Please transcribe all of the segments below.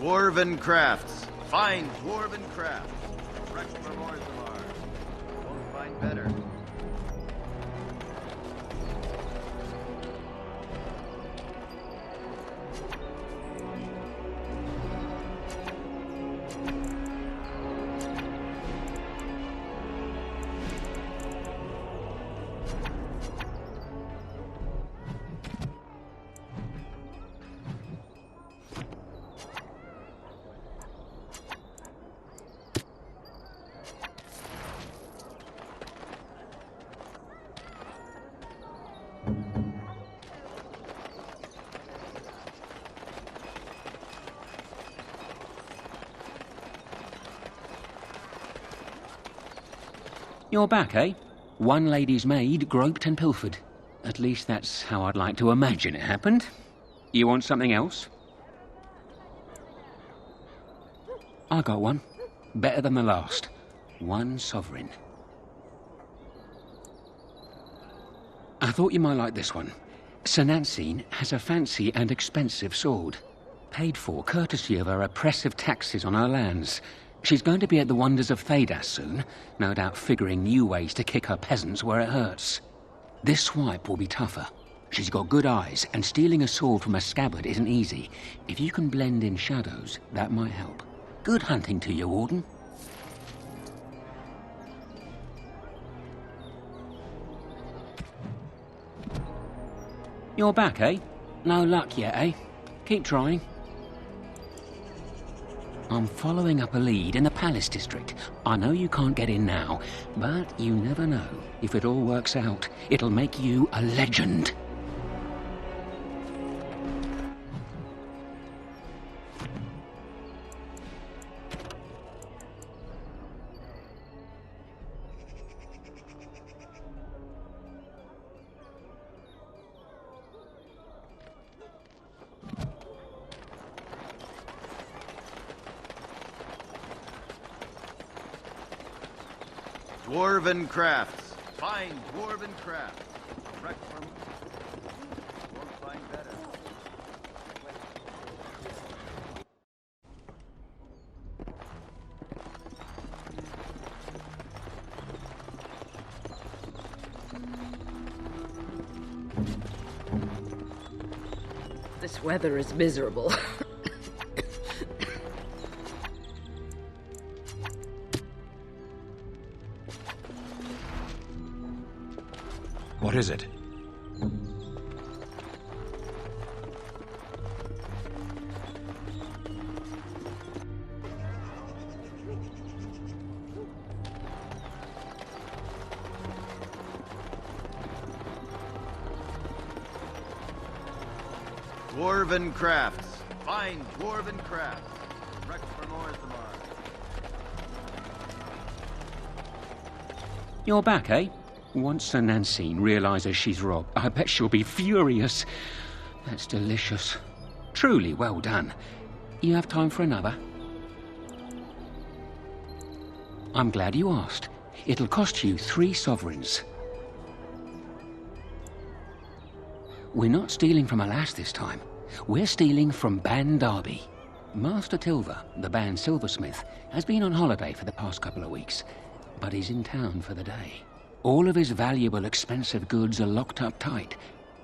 Dwarven crafts. Fine dwarven crafts. Fresh from Orzammar. Won't find better. You're back, eh? One lady's maid groped and pilfered. At least that's how I'd like to imagine it happened. You want something else? I got one. Better than the last. 1 sovereign. I thought you might like this one. Sir Nancine has a fancy and expensive sword. Paid for courtesy of her oppressive taxes on her lands. She's going to be at the wonders of Thedas soon, no doubt figuring new ways to kick her peasants where it hurts. This swipe will be tougher. She's got good eyes, and stealing a sword from a scabbard isn't easy. If you can blend in shadows, that might help. Good hunting to you, Warden. You're back, eh? No luck yet, eh? Keep trying. I'm following up a lead in the Palace District. I know you can't get in now, but you never know. If it all works out, it'll make you a legend. Dwarven crafts. Fine dwarven crafts. Fresh from... Won't find better. This weather is miserable. What is it? Dwarven crafts. Fine dwarven crafts. Fresh from Orzammar. You're back, eh? Once Sir Nancine realizes she's robbed, I bet she'll be furious. That's delicious. Truly well done. You have time for another? I'm glad you asked. It'll cost you 3 sovereigns. We're not stealing from a lass this time. We're stealing from Ban Derby. Master Tilver, the Ban silversmith, has been on holiday for the past couple of weeks, but he's in town for the day. All of his valuable, expensive goods are locked up tight,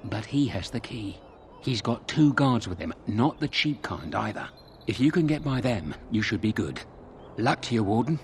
but he has the key. He's got 2 guards with him, not the cheap kind either. If you can get by them, you should be good. Luck to you, Warden.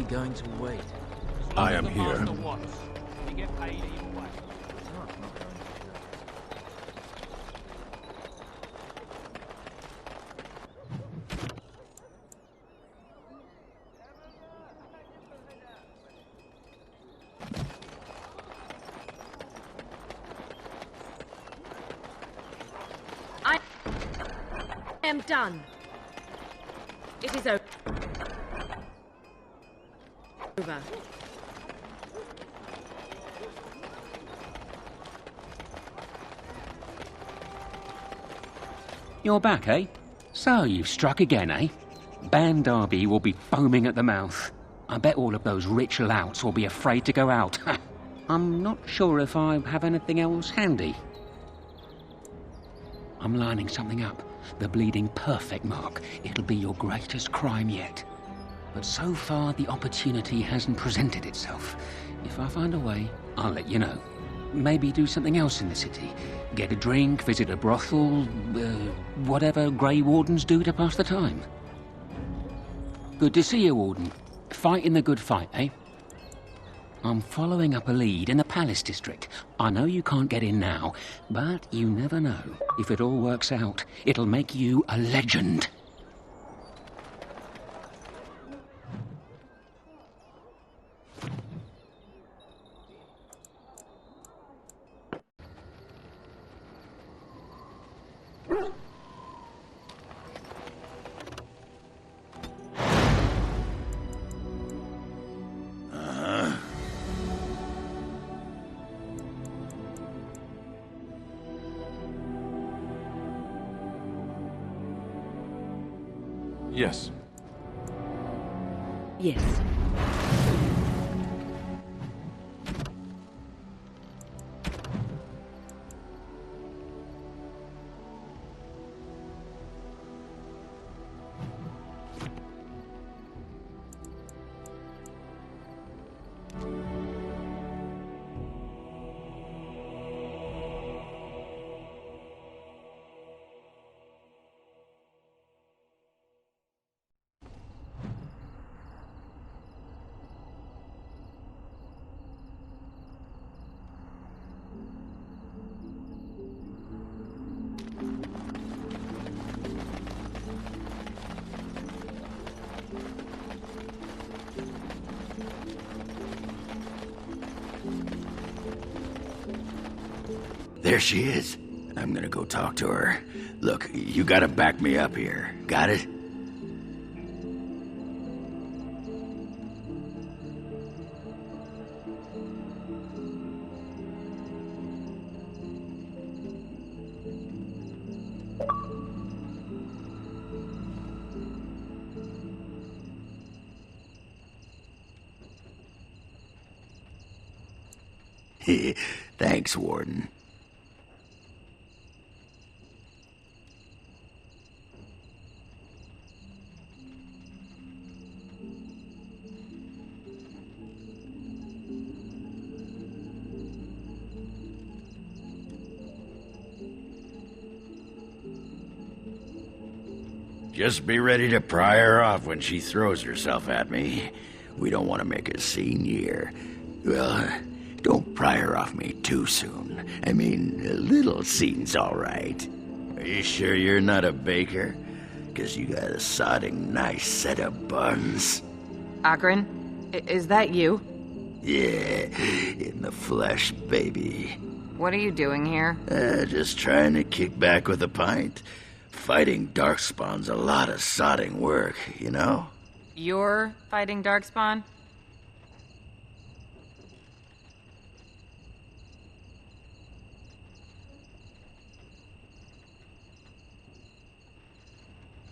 Going to wait. I am here. You get paid either way. am done. It is over. You're back, eh? So you've struck again, eh? Ban Derby will be foaming at the mouth. I bet all of those rich louts will be afraid to go out. I'm not sure if I have anything else handy. I'm lining something up. The bleeding perfect mark. It'll be your greatest crime yet. But so far, the opportunity hasn't presented itself. If I find a way, I'll let you know. Maybe do something else in the city. Get a drink, visit a brothel, whatever Grey Wardens do to pass the time. Good to see you, Warden. Fighting the good fight, eh? I'm following up a lead in the Palace District. I know you can't get in now, but you never know. If it all works out, it'll make you a legend. Yes. Yes. There she is. I'm gonna go talk to her. Look, you gotta back me up here. Got it? Thanks, Warden. Just be ready to pry her off when she throws herself at me. We don't want to make a scene here. Well, don't pry her off me too soon. I mean, a little scene's all right. Are you sure you're not a baker? 'Cause you got a sodding nice set of buns. Akron, is that you? Yeah, in the flesh, baby. What are you doing here? Just trying to kick back with a pint. Fighting Darkspawn's a lot of sodding work, you know? You're fighting Darkspawn?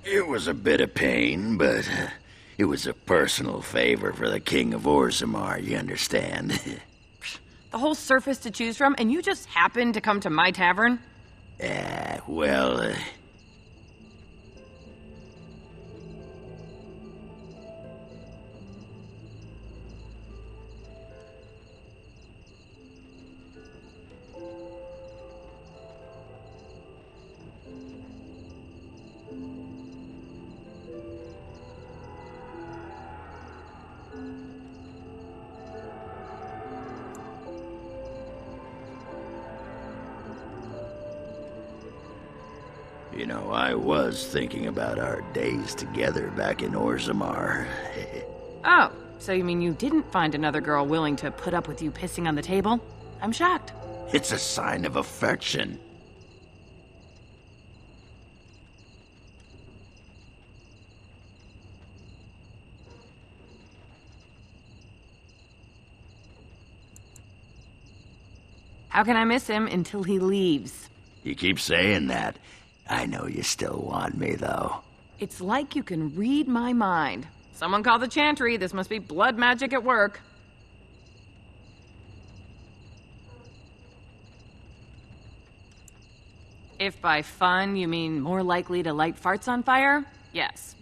It was a bit of pain, but it was a personal favor for the King of Orzammar, you understand? The whole surface to choose from, and you just happened to come to my tavern? Well, you know, I was thinking about our days together back in Orzammar. Oh, so you mean you didn't find another girl willing to put up with you pissing on the table? I'm shocked. It's a sign of affection. How can I miss him until he leaves? You keep saying that. I know you still want me, though. It's like you can read my mind. Someone call the Chantry. This must be blood magic at work. If by fun you mean more likely to light farts on fire, yes.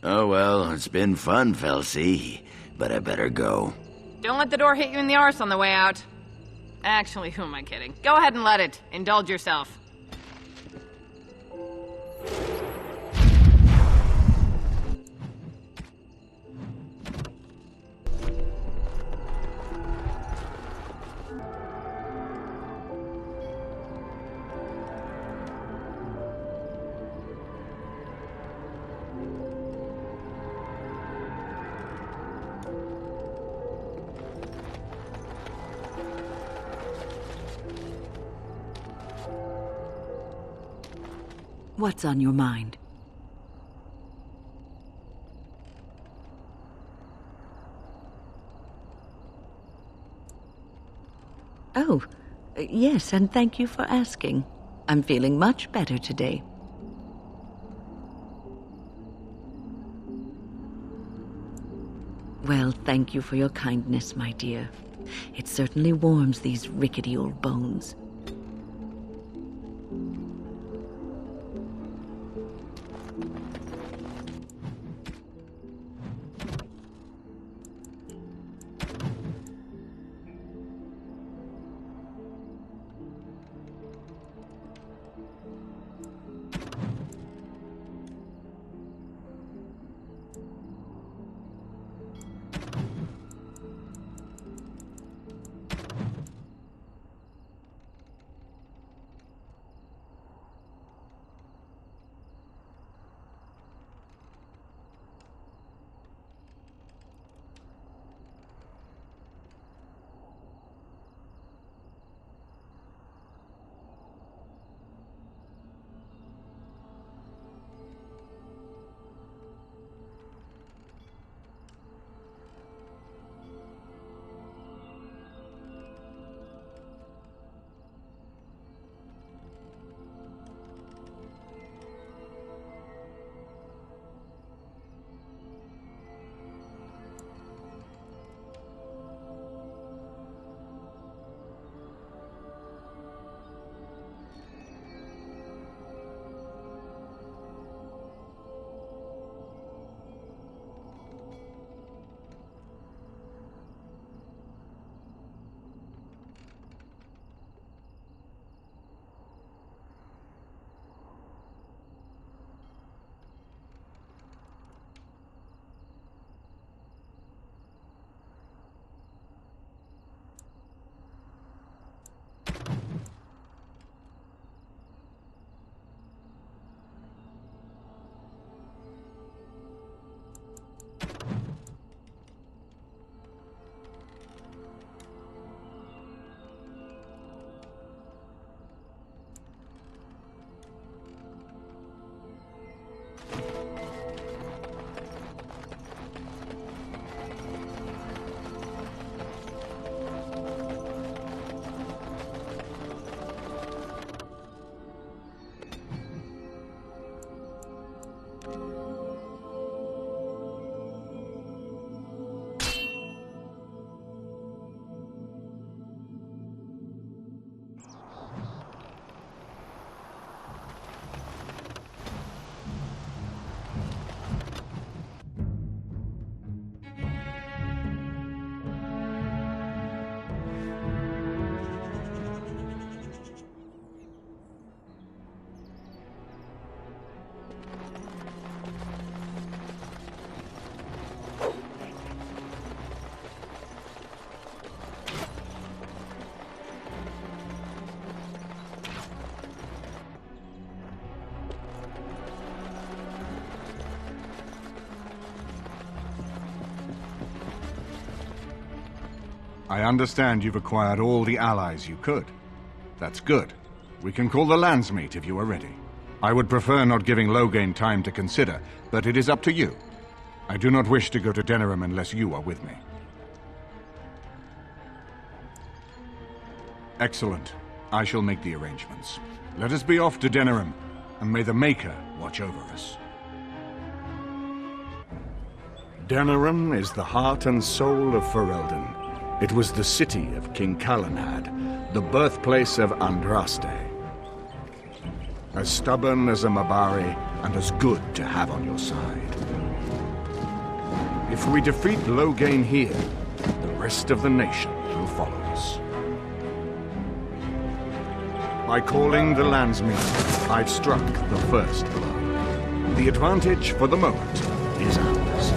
Oh well, it's been fun, Felsie. But I better go. Don't let the door hit you in the arse on the way out. Actually, who am I kidding? Go ahead and let it. Indulge yourself. What's on your mind? Oh, yes, and thank you for asking. I'm feeling much better today. Well, thank you for your kindness, my dear. It certainly warms these rickety old bones. I understand you've acquired all the allies you could. That's good. We can call the Landsmeet if you are ready. I would prefer not giving Loghain time to consider, but it is up to you. I do not wish to go to Denerim unless you are with me. Excellent. I shall make the arrangements. Let us be off to Denerim, and may the Maker watch over us. Denerim is the heart and soul of Ferelden. It was the city of King Calenhad, the birthplace of Andraste. As stubborn as a Mabari, and as good to have on your side. If we defeat Loghain here, the rest of the nation will follow us. By calling the Landsmeet, I've struck the first blow. The advantage, for the moment, is ours.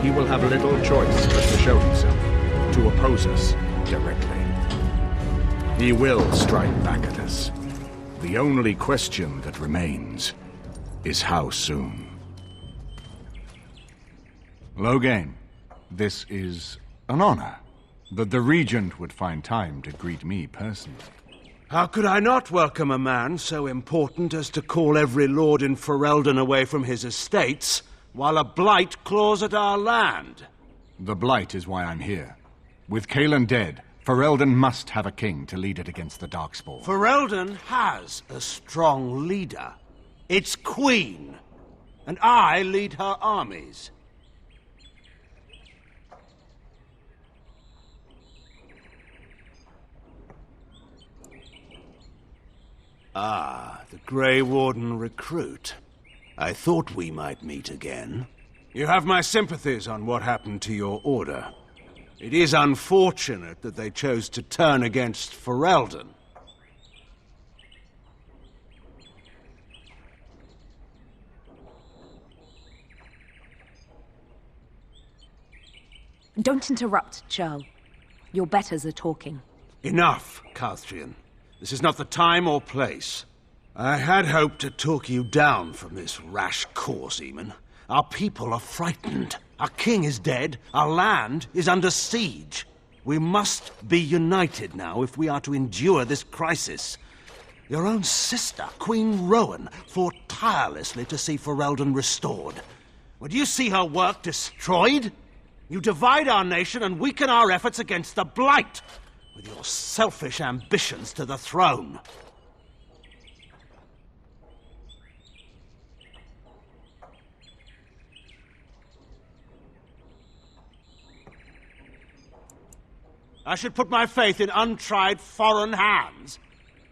He will have little choice but to show himself, to oppose us directly. He will strike back at us. The only question that remains is how soon. Loghain, this is an honor, that the Regent would find time to greet me personally. How could I not welcome a man so important as to call every lord in Ferelden away from his estates, while a blight claws at our land? The blight is why I'm here. With Cailan dead, Ferelden must have a king to lead it against the Darkspawn. Ferelden has a strong leader. Its queen. And I lead her armies. Ah, the Grey Warden recruit. I thought we might meet again. You have my sympathies on what happened to your order. It is unfortunate that they chose to turn against Ferelden. Don't interrupt, Churl. Your betters are talking. Enough, Calthrian. This is not the time or place. I had hoped to talk you down from this rash course, Eamon. Our people are frightened. Our king is dead. Our land is under siege. We must be united now if we are to endure this crisis. Your own sister, Queen Rowan, fought tirelessly to see Ferelden restored. Would you see her work destroyed? You divide our nation and weaken our efforts against the Blight, with your selfish ambitions to the throne. I should put my faith in untried foreign hands?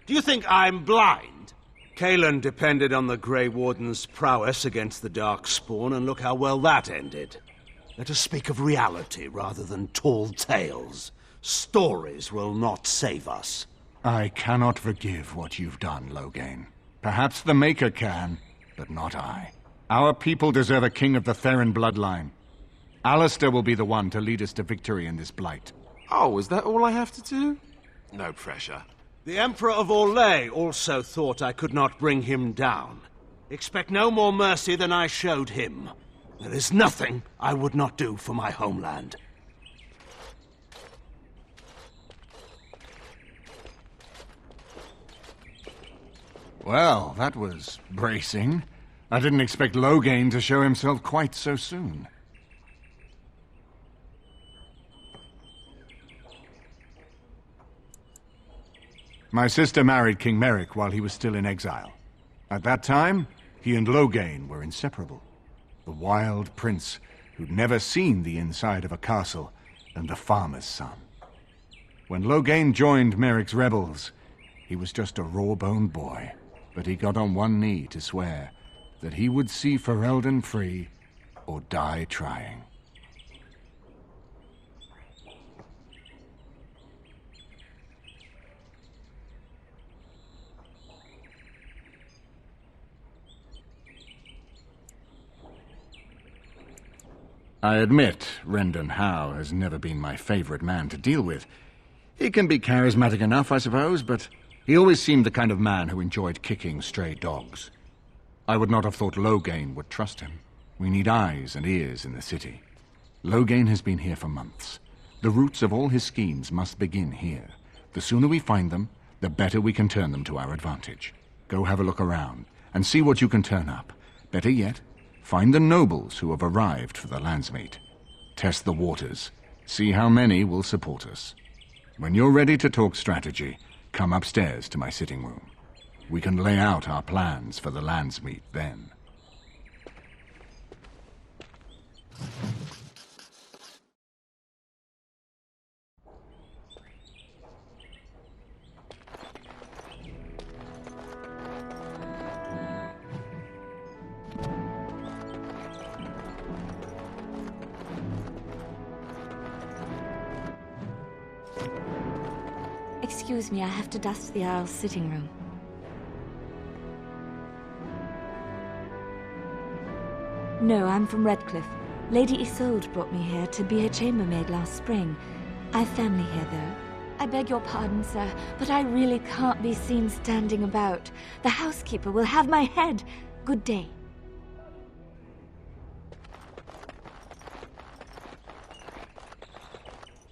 Do you think I'm blind? Cailan depended on the Grey Warden's prowess against the Darkspawn, and look how well that ended. Let us speak of reality rather than tall tales. Stories will not save us. I cannot forgive what you've done, Loghain. Perhaps the Maker can, but not I. Our people deserve a king of the Theron bloodline. Alistair will be the one to lead us to victory in this blight. Oh, is that all I have to do? No pressure. The Emperor of Orlais also thought I could not bring him down. Expect no more mercy than I showed him. There is nothing I would not do for my homeland. Well, that was bracing. I didn't expect Loghain to show himself quite so soon. My sister married King Merrick while he was still in exile. At that time, he and Loghain were inseparable. The wild prince who'd never seen the inside of a castle and the farmer's son. When Loghain joined Merrick's rebels, he was just a raw-boned boy, but he got on one knee to swear that he would see Ferelden free or die trying. I admit, Rendon Howe has never been my favorite man to deal with. He can be charismatic enough, I suppose, but he always seemed the kind of man who enjoyed kicking stray dogs. I would not have thought Loghain would trust him. We need eyes and ears in the city. Loghain has been here for months. The roots of all his schemes must begin here. The sooner we find them, the better we can turn them to our advantage. Go have a look around, and see what you can turn up. Better yet, find the nobles who have arrived for the Landsmeet. Test the waters. See how many will support us. When you're ready to talk strategy, come upstairs to my sitting room. We can lay out our plans for the Landsmeet then. Excuse me, I have to dust the Earl's sitting room. No, I'm from Redcliffe. Lady Isolde brought me here to be her chambermaid last spring. I've family here, though. I beg your pardon, sir, but I really can't be seen standing about. The housekeeper will have my head. Good day.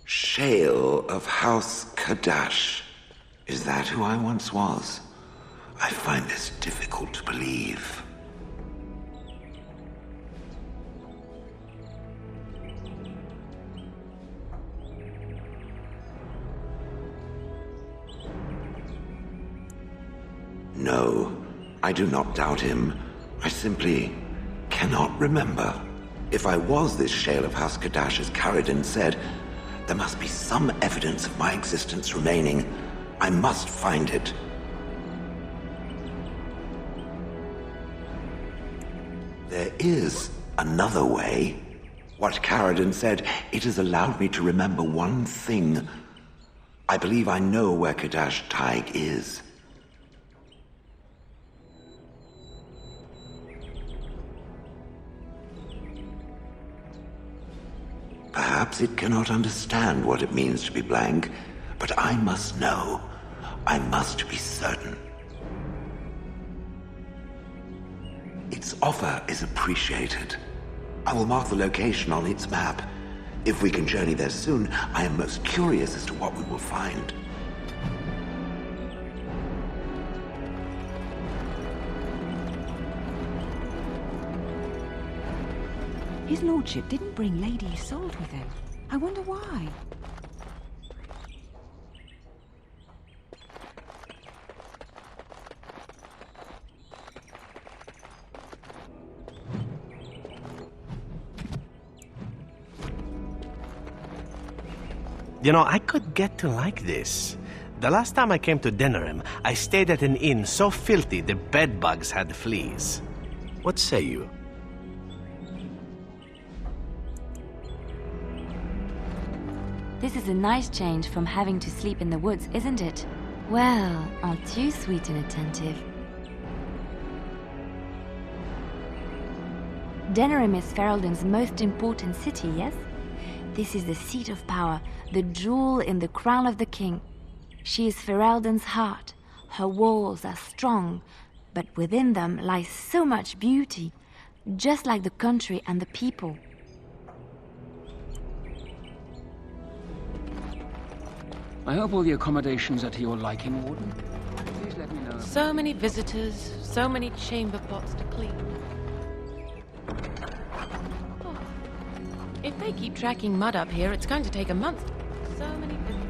Shale of House Kadash. Is that who I once was? I find this difficult to believe. No, I do not doubt him. I simply cannot remember. If I was this Shale of House Kadash, as Caradin said, there must be some evidence of my existence remaining. I must find it. There is another way. What Caradin said, it has allowed me to remember one thing. I believe I know where Kadash Taig is. Perhaps it cannot understand what it means to be blank, but I must know. I must be certain. Its offer is appreciated. I will mark the location on its map. If we can journey there soon, I am most curious as to what we will find. His lordship didn't bring Lady Isolde with him. I wonder why. You know, I could get to like this. The last time I came to Denerim, I stayed at an inn so filthy the bedbugs had fleas. What say you? This is a nice change from having to sleep in the woods, isn't it? Well, aren't you sweet and attentive? Denerim is Ferelden's most important city, yes? This is the seat of power, the jewel in the crown of the king. She is Ferelden's heart. Her walls are strong, but within them lies so much beauty, just like the country and the people. I hope all the accommodations are to your liking, Warden. Please let me know. So many visitors, so many chamber pots to clean. Oh. If they keep tracking mud up here, it's going to take a month. So many visitors.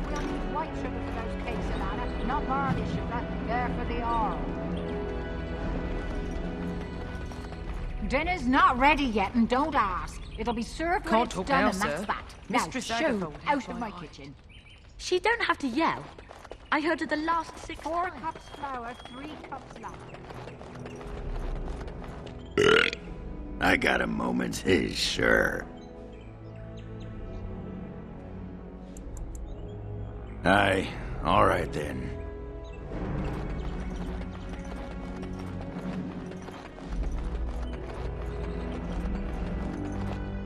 We only need white sugar for those cakes, Alana, not barley sugar. They're for the Arl. Dinner's not ready yet, and don't ask. It'll be served when Can't it's talk done, now, and that's sir. that. Mistress now, Agatha show will out have of my my eye. kitchen. She don't have to yell. I heard her the last 6 4 times. cups flour, 3 cups lard. I got a moment, sure. Aye, all right then.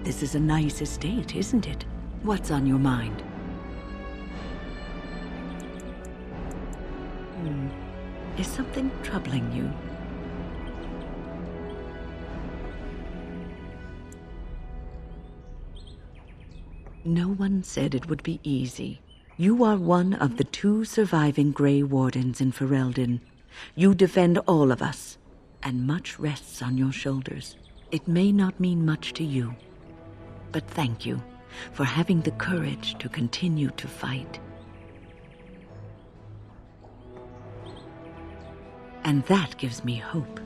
This is a nice estate, isn't it? What's on your mind? Is something troubling you? No one said it would be easy. You are one of the 2 surviving Grey Wardens in Ferelden. You defend all of us, and much rests on your shoulders. It may not mean much to you, but thank you for having the courage to continue to fight. And that gives me hope.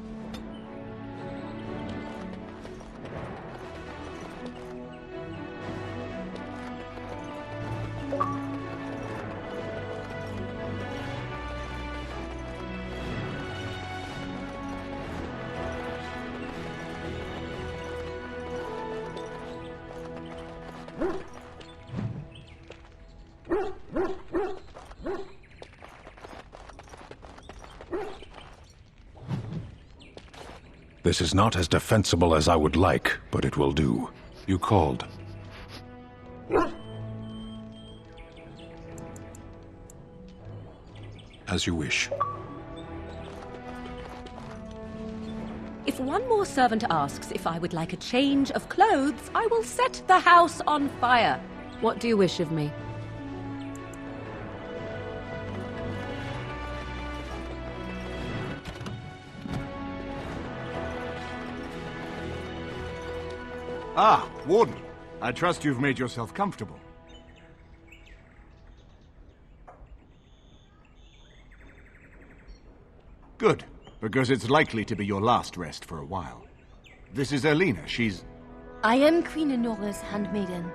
This is not as defensible as I would like, but it will do. You called. As you wish. If one more servant asks if I would like a change of clothes, I will set the house on fire. What do you wish of me? Ah, Warden. I trust you've made yourself comfortable. Good, because it's likely to be your last rest for a while. This is Elena. She's... I am Queen Enora's handmaiden.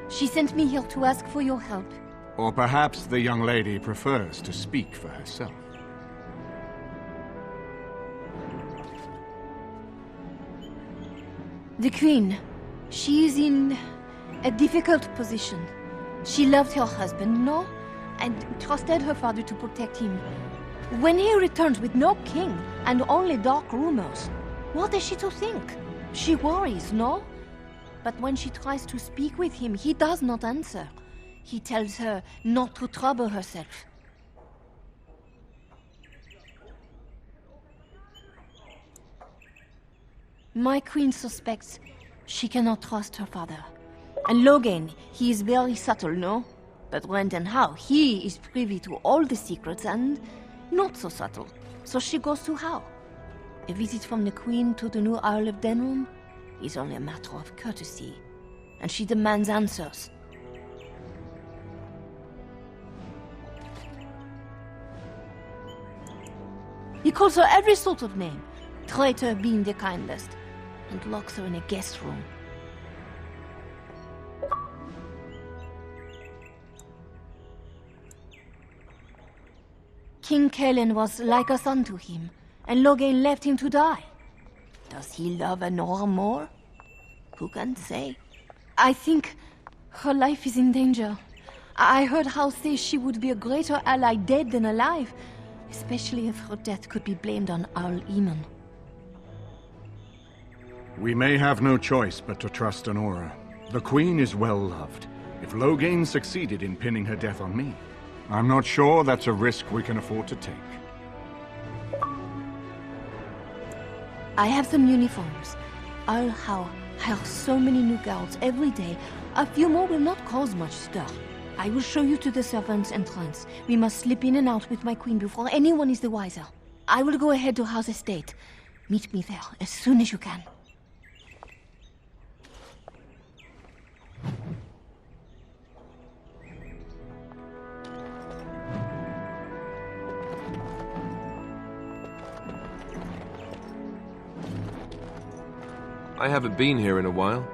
She sent me here to ask for your help. Or perhaps the young lady prefers to speak for herself. The Queen. She is in a difficult position. She loved her husband, no? And trusted her father to protect him. When he returns with no king and only dark rumors, what is she to think? She worries, no? But when she tries to speak with him, he does not answer. He tells her not to trouble herself. My queen suspects she cannot trust her father. And Logan, he is very subtle, no? But when and how, he is privy to all the secrets and not so subtle. So she goes to how? A visit from the queen to the new Isle of Denrum is only a matter of courtesy. And she demands answers. He calls her every sort of name, traitor being the kindest, and locks her in a guest room. King Kalen was like a son to him, and Logain left him to die. Does he love Enora more? Who can say? I think her life is in danger. I heard Howe say she would be a greater ally dead than alive, especially if her death could be blamed on Arl Eamon. We may have no choice but to trust Enora. The Queen is well loved. If Logain succeeded in pinning her death on me, I'm not sure that's a risk we can afford to take. I have some uniforms. Arl Howe hires so many new guards every day. A few more will not cause much stir. I will show you to the servants' entrance. We must slip in and out with my queen before anyone is the wiser. I will go ahead to House Estate. Meet me there as soon as you can. I haven't been here in a while.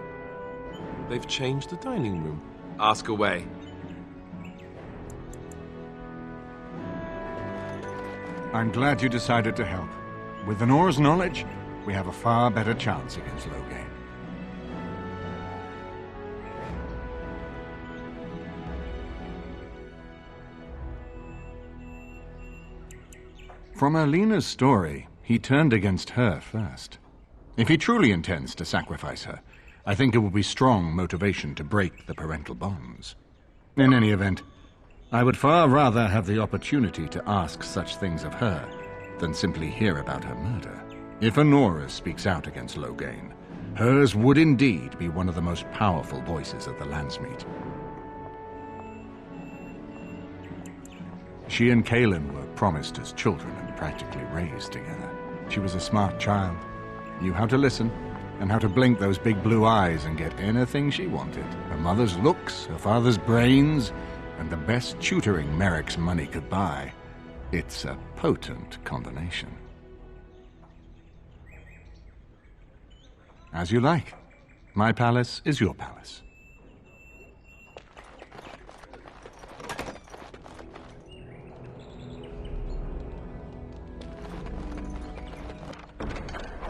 They've changed the dining room. Ask away. I'm glad you decided to help. With Enora's knowledge, we have a far better chance against Logain. From Elena's story, he turned against her first. If he truly intends to sacrifice her, I think it will be strong motivation to break the parental bonds. In any event, I would far rather have the opportunity to ask such things of her than simply hear about her murder. If Enora speaks out against Logain, hers would indeed be one of the most powerful voices at the Landsmeet. She and Kalen were promised as children and practically raised together. She was a smart child, knew how to listen, and how to blink those big blue eyes and get anything she wanted. Her mother's looks, her father's brains, and the best tutoring Merrick's money could buy. It's a potent combination. As you like. My palace is your palace.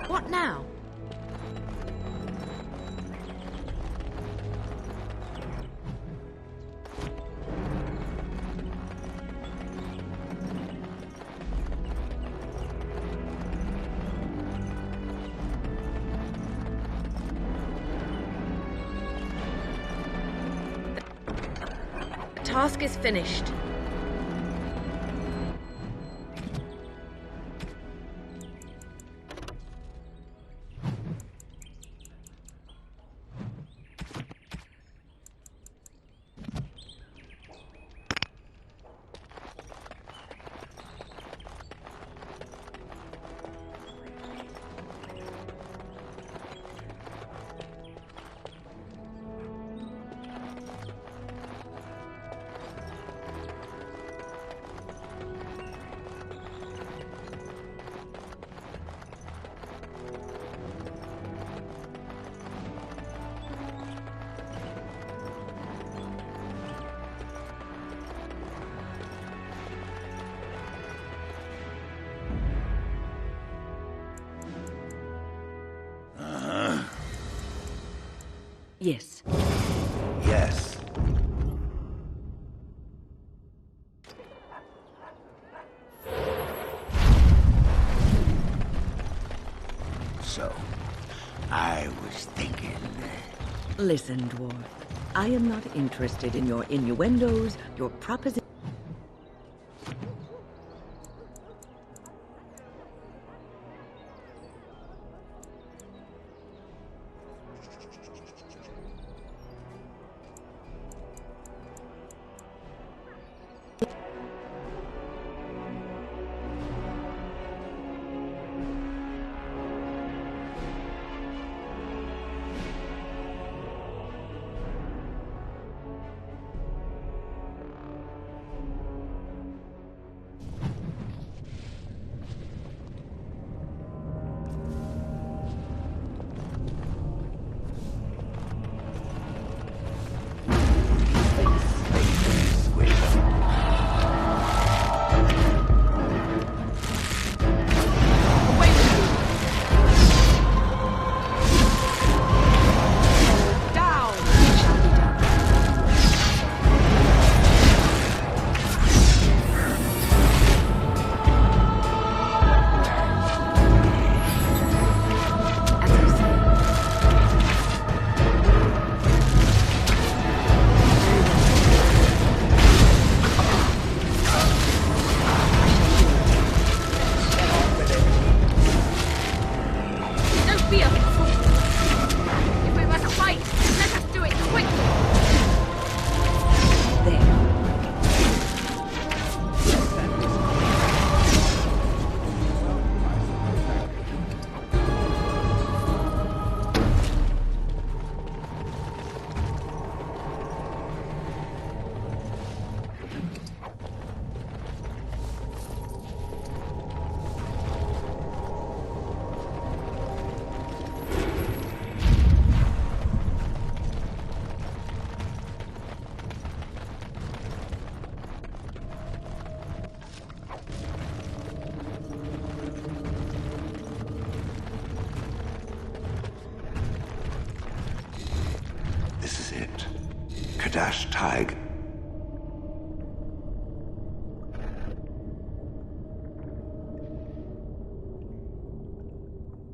What now? The task is finished. Yes. Yes. So, I was thinking... Listen, dwarf. I am not interested in your innuendos, your propositions. Tag.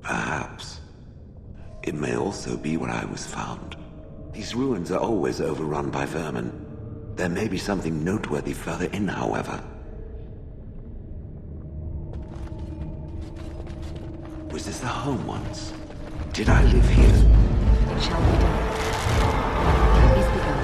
Perhaps. It may also be where I was found. These ruins are always overrun by vermin. There may be something noteworthy further in, however. Was this the home once? Did I live here? It shall be done. Is begun.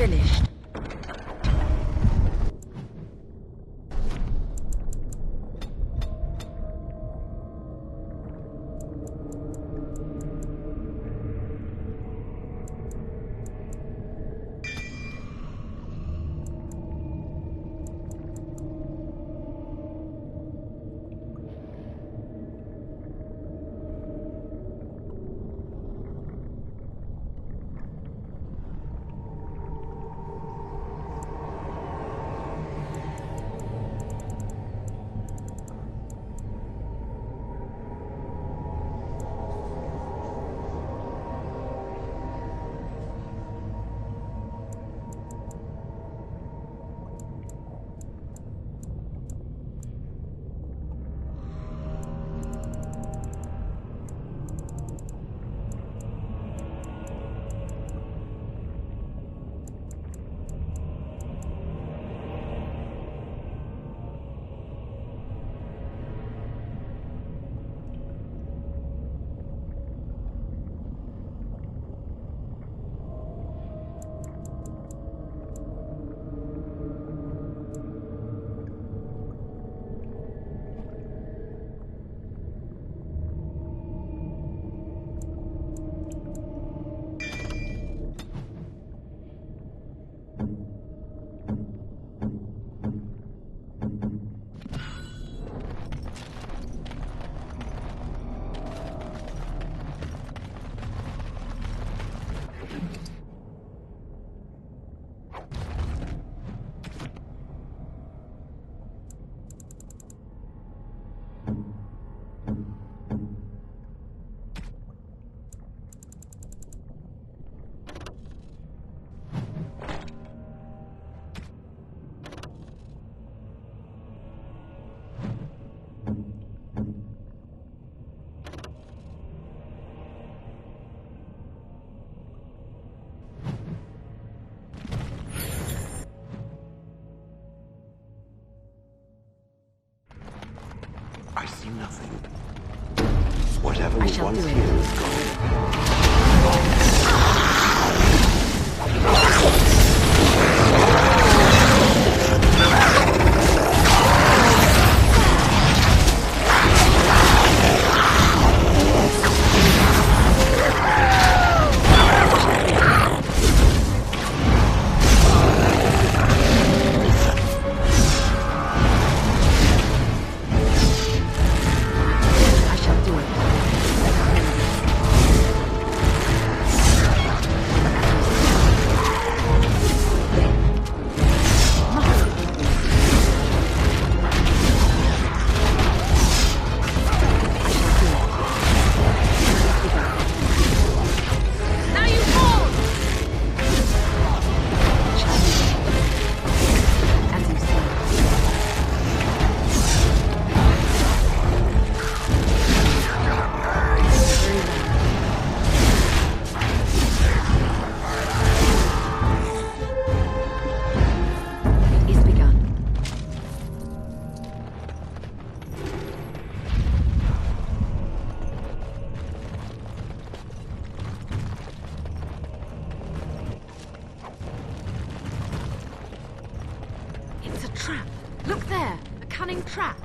finished. I see nothing. Whatever was once here is gone. Trap! Look there! A cunning trap!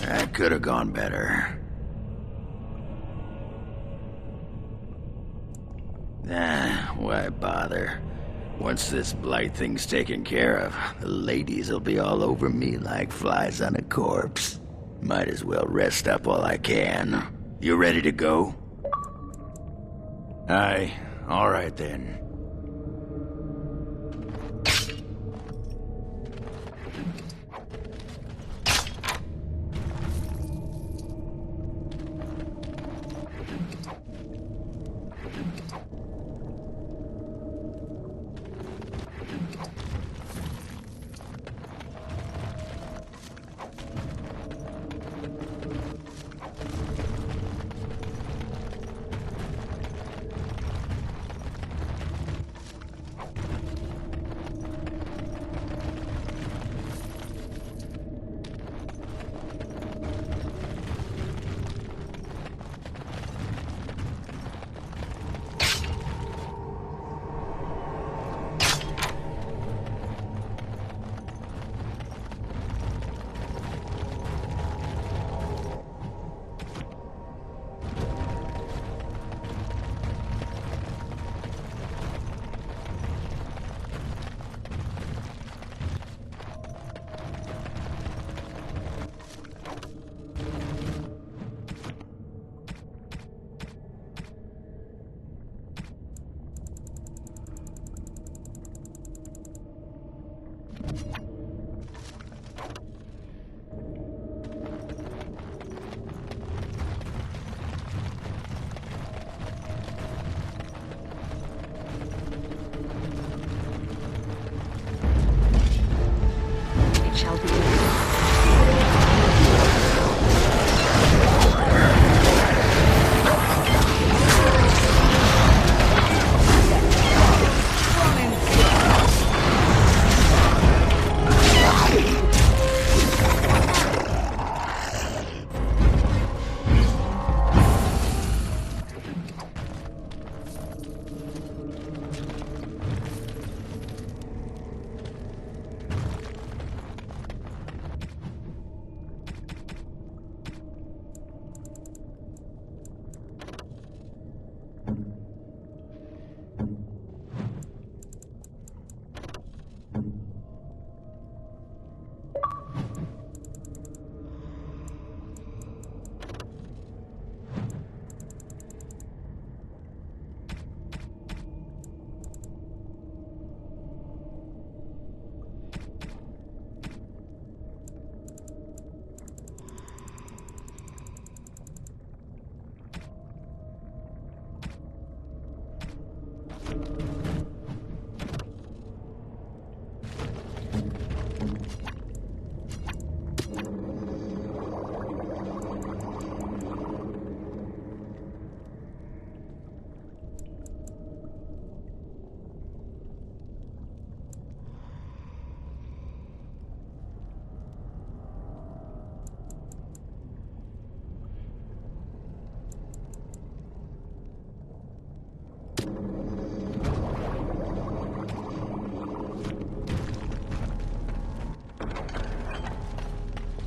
That could have gone better. Why bother? Once this blight thing's taken care of, the ladies will be all over me like flies on a corpse. Might as well rest up while I can. You ready to go? Aye, all right then.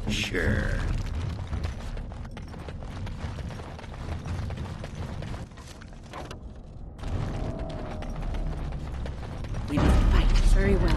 Sure. We must fight. Very well.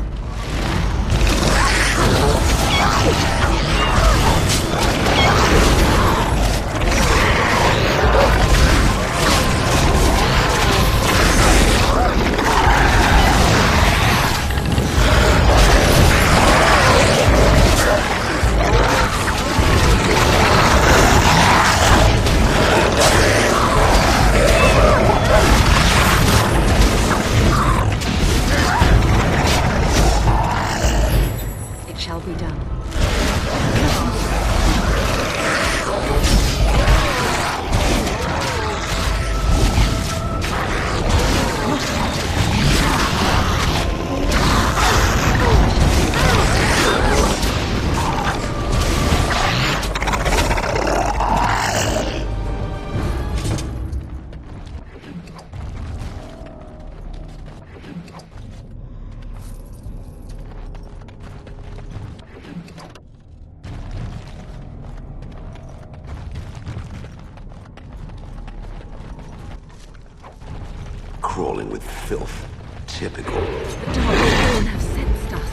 It shall be done. Crawling with filth. Typical. The Dark have sensed us.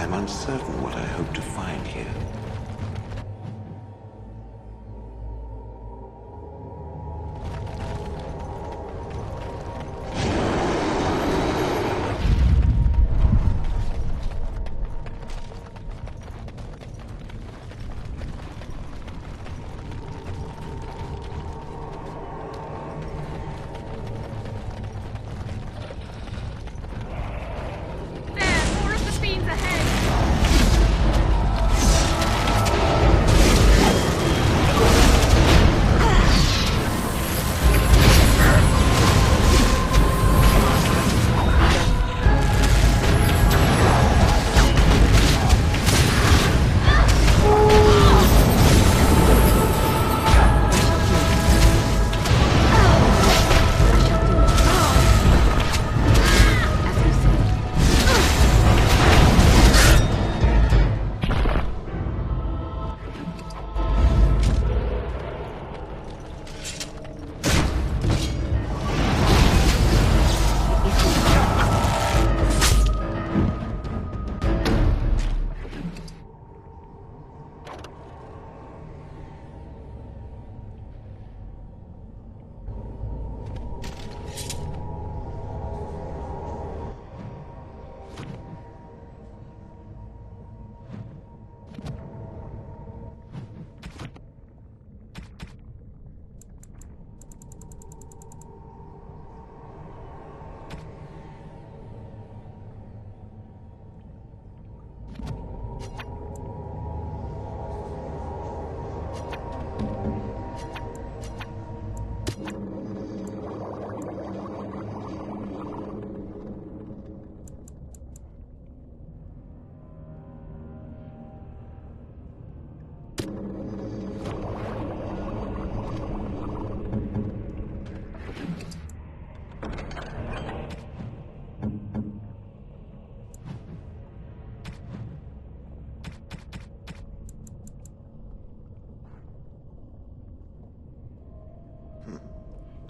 I'm uncertain what I hope to find here.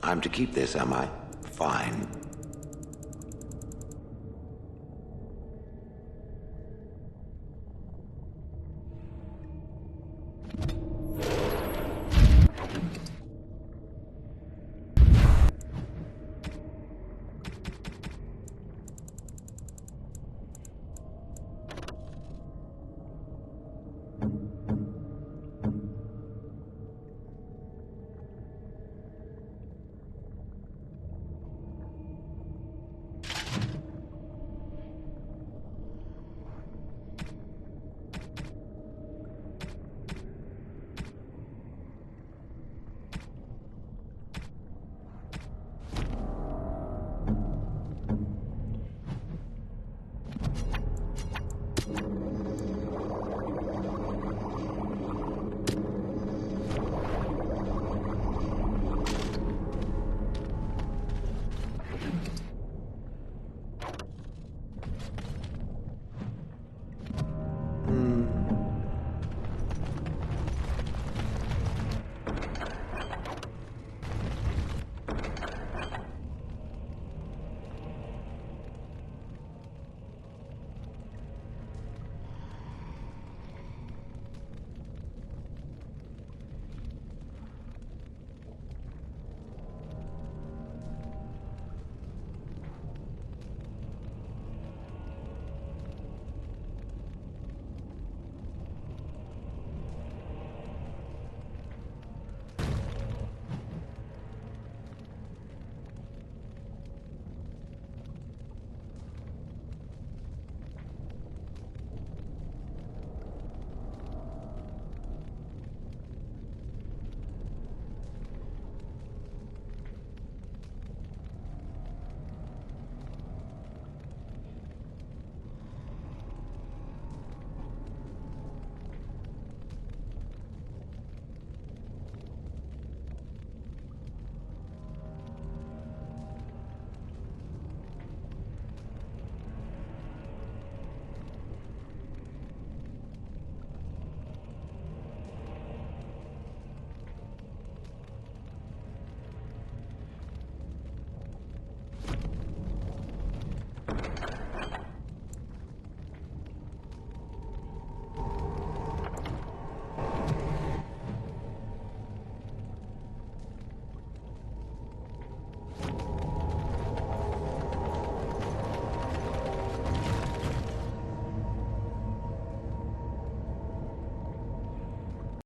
I'm to keep this, am I? Fine.